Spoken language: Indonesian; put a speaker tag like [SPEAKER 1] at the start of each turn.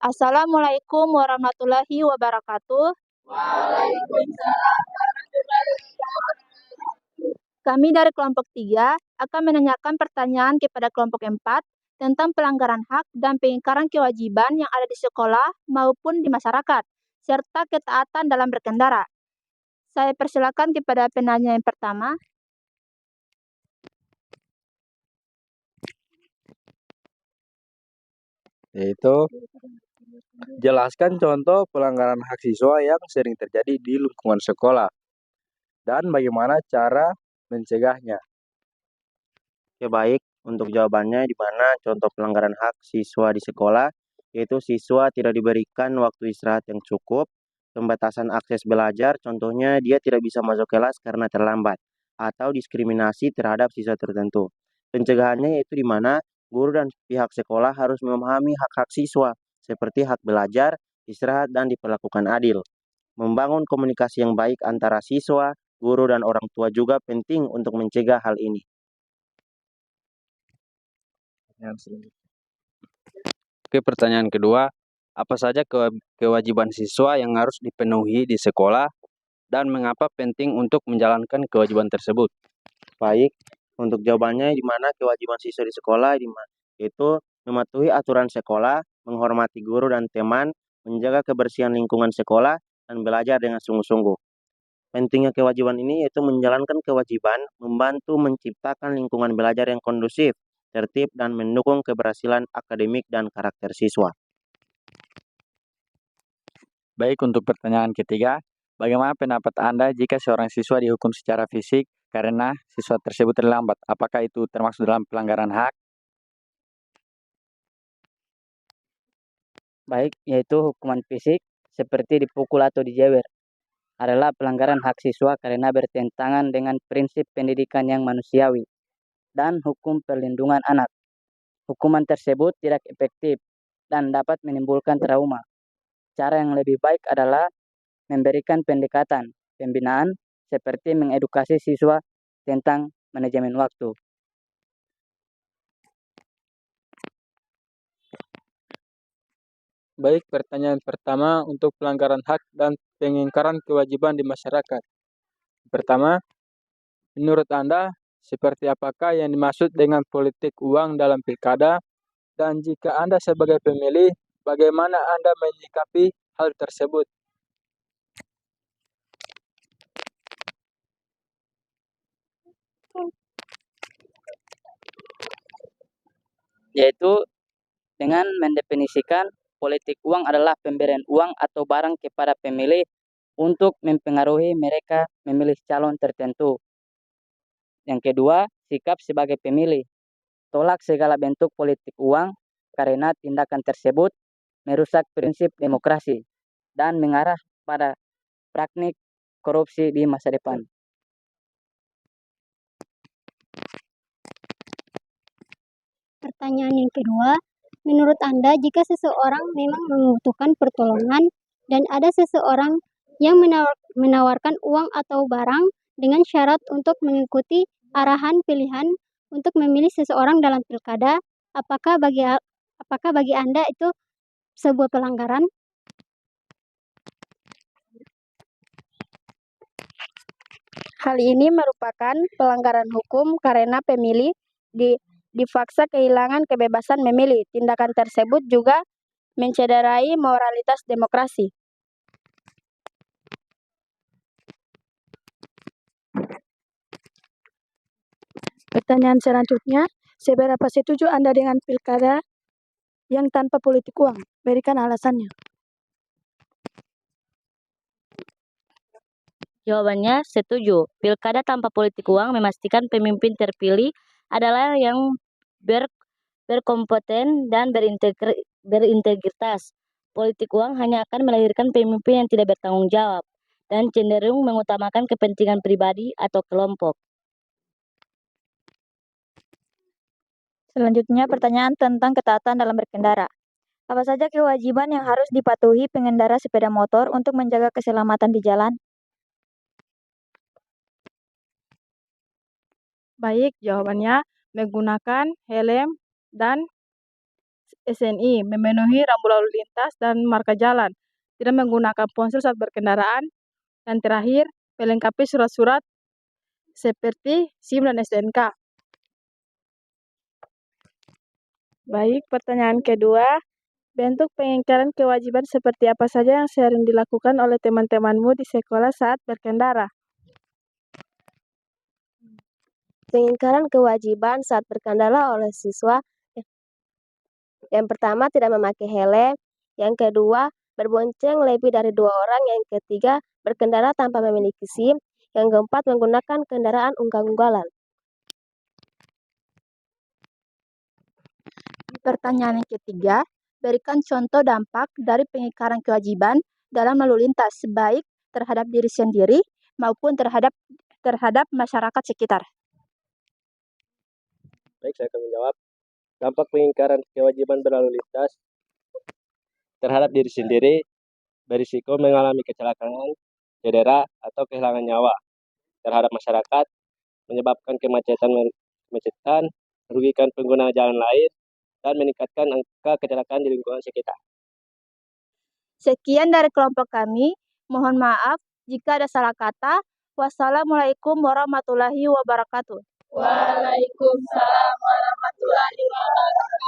[SPEAKER 1] Assalamualaikum warahmatullahi wabarakatuh. Kami dari kelompok 3 akan menanyakan pertanyaan kepada kelompok 4 tentang pelanggaran hak dan pengingkaran kewajiban yang ada di sekolah maupun di masyarakat, serta ketaatan dalam berkendara. Saya persilakan kepada penanya yang pertama.
[SPEAKER 2] Yaitu jelaskan contoh pelanggaran hak siswa yang sering terjadi di lingkungan sekolah dan bagaimana cara mencegahnya.
[SPEAKER 3] Oke, baik. Untuk jawabannya, di mana contoh pelanggaran hak siswa di sekolah, yaitu siswa tidak diberikan waktu istirahat yang cukup, pembatasan akses belajar, contohnya dia tidak bisa masuk kelas karena terlambat, atau diskriminasi terhadap siswa tertentu. Pencegahannya yaitu di mana guru dan pihak sekolah harus memahami hak-hak siswa, seperti hak belajar, istirahat, dan diperlakukan adil. Membangun komunikasi yang baik antara siswa, guru, dan orang tua juga penting untuk mencegah hal ini.
[SPEAKER 2] Oke, pertanyaan kedua, apa saja kewajiban siswa yang harus dipenuhi di sekolah dan mengapa penting untuk menjalankan kewajiban tersebut?
[SPEAKER 3] Baik, untuk jawabannya di mana kewajiban siswa di sekolah yaitu mematuhi aturan sekolah, menghormati guru dan teman, menjaga kebersihan lingkungan sekolah, dan belajar dengan sungguh-sungguh. Pentingnya kewajiban ini yaitu menjalankan kewajiban, membantu menciptakan lingkungan belajar yang kondusif, tertib, dan mendukung keberhasilan akademik dan karakter siswa.
[SPEAKER 2] Baik, untuk pertanyaan ketiga, bagaimana pendapat Anda jika seorang siswa dihukum secara fisik karena siswa tersebut terlambat? Apakah itu termasuk dalam pelanggaran hak?
[SPEAKER 4] Baik, yaitu hukuman fisik seperti dipukul atau dijewer adalah pelanggaran hak siswa karena bertentangan dengan prinsip pendidikan yang manusiawi dan hukum perlindungan anak. Hukuman tersebut tidak efektif dan dapat menimbulkan trauma. Cara yang lebih baik adalah memberikan pendekatan, pembinaan, seperti mengedukasi siswa tentang manajemen waktu.
[SPEAKER 5] Baik, pertanyaan pertama untuk pelanggaran hak dan pengingkaran kewajiban di masyarakat. Pertama, menurut Anda, seperti apakah yang dimaksud dengan politik uang dalam pilkada? Dan jika Anda sebagai pemilih, bagaimana Anda menyikapi hal tersebut?
[SPEAKER 4] Yaitu dengan mendefinisikan politik uang adalah pemberian uang atau barang kepada pemilih untuk mempengaruhi mereka memilih calon tertentu. Yang kedua, sikap sebagai pemilih. Tolak segala bentuk politik uang karena tindakan tersebut merusak prinsip demokrasi dan mengarah pada praktik korupsi di masa depan.
[SPEAKER 6] Pertanyaan yang kedua, menurut Anda jika seseorang memang membutuhkan pertolongan dan ada seseorang yang menawarkan uang atau barang dengan syarat untuk mengikuti arahan pilihan untuk memilih seseorang dalam pilkada, apakah bagi Anda itu sebuah pelanggaran?
[SPEAKER 1] Hal ini merupakan pelanggaran hukum karena pemilih dipaksa kehilangan kebebasan memilih. Tindakan tersebut juga mencederai moralitas demokrasi.
[SPEAKER 7] Pertanyaan selanjutnya, seberapa setuju Anda dengan pilkada yang tanpa politik uang? Berikan alasannya.
[SPEAKER 8] Jawabannya setuju. Pilkada tanpa politik uang memastikan pemimpin terpilih adalah yang berkompeten dan berintegritas. Politik uang hanya akan melahirkan pemimpin yang tidak bertanggung jawab dan cenderung mengutamakan kepentingan pribadi atau kelompok.
[SPEAKER 7] Selanjutnya, pertanyaan tentang ketaatan dalam berkendara. Apa saja kewajiban yang harus dipatuhi pengendara sepeda motor untuk menjaga keselamatan di jalan?
[SPEAKER 1] Baik, jawabannya menggunakan helm dan
[SPEAKER 9] SNI, memenuhi rambu lalu lintas dan marka jalan, tidak menggunakan ponsel saat berkendaraan, dan terakhir, melengkapi surat-surat seperti SIM dan STNK. Baik, pertanyaan kedua, bentuk pengingkaran kewajiban seperti apa saja yang sering dilakukan oleh teman-temanmu di sekolah saat berkendara?
[SPEAKER 10] Pengingkaran kewajiban saat berkendara oleh siswa. Yang pertama, tidak memakai helm. Yang kedua, berbonceng lebih dari 2 orang. Yang ketiga, berkendara tanpa memiliki SIM. Yang keempat, menggunakan kendaraan unggal-unggalan.
[SPEAKER 1] Pertanyaan yang ketiga, berikan contoh dampak dari pengingkaran kewajiban dalam lalu lintas, baik terhadap diri sendiri maupun terhadap masyarakat sekitar.
[SPEAKER 3] Baik, saya akan menjawab. Dampak pengingkaran kewajiban berlalu lintas terhadap diri sendiri berisiko mengalami kecelakaan, cedera, atau kehilangan nyawa. Terhadap masyarakat, menyebabkan kemacetan, merugikan pengguna jalan lain, dan meningkatkan angka kecelakaan di lingkungan sekitar.
[SPEAKER 1] Sekian dari kelompok kami. Mohon maaf jika ada salah kata. Wassalamualaikum warahmatullahi wabarakatuh.
[SPEAKER 9] Waalaikumsalam warahmatullahi wabarakatuh.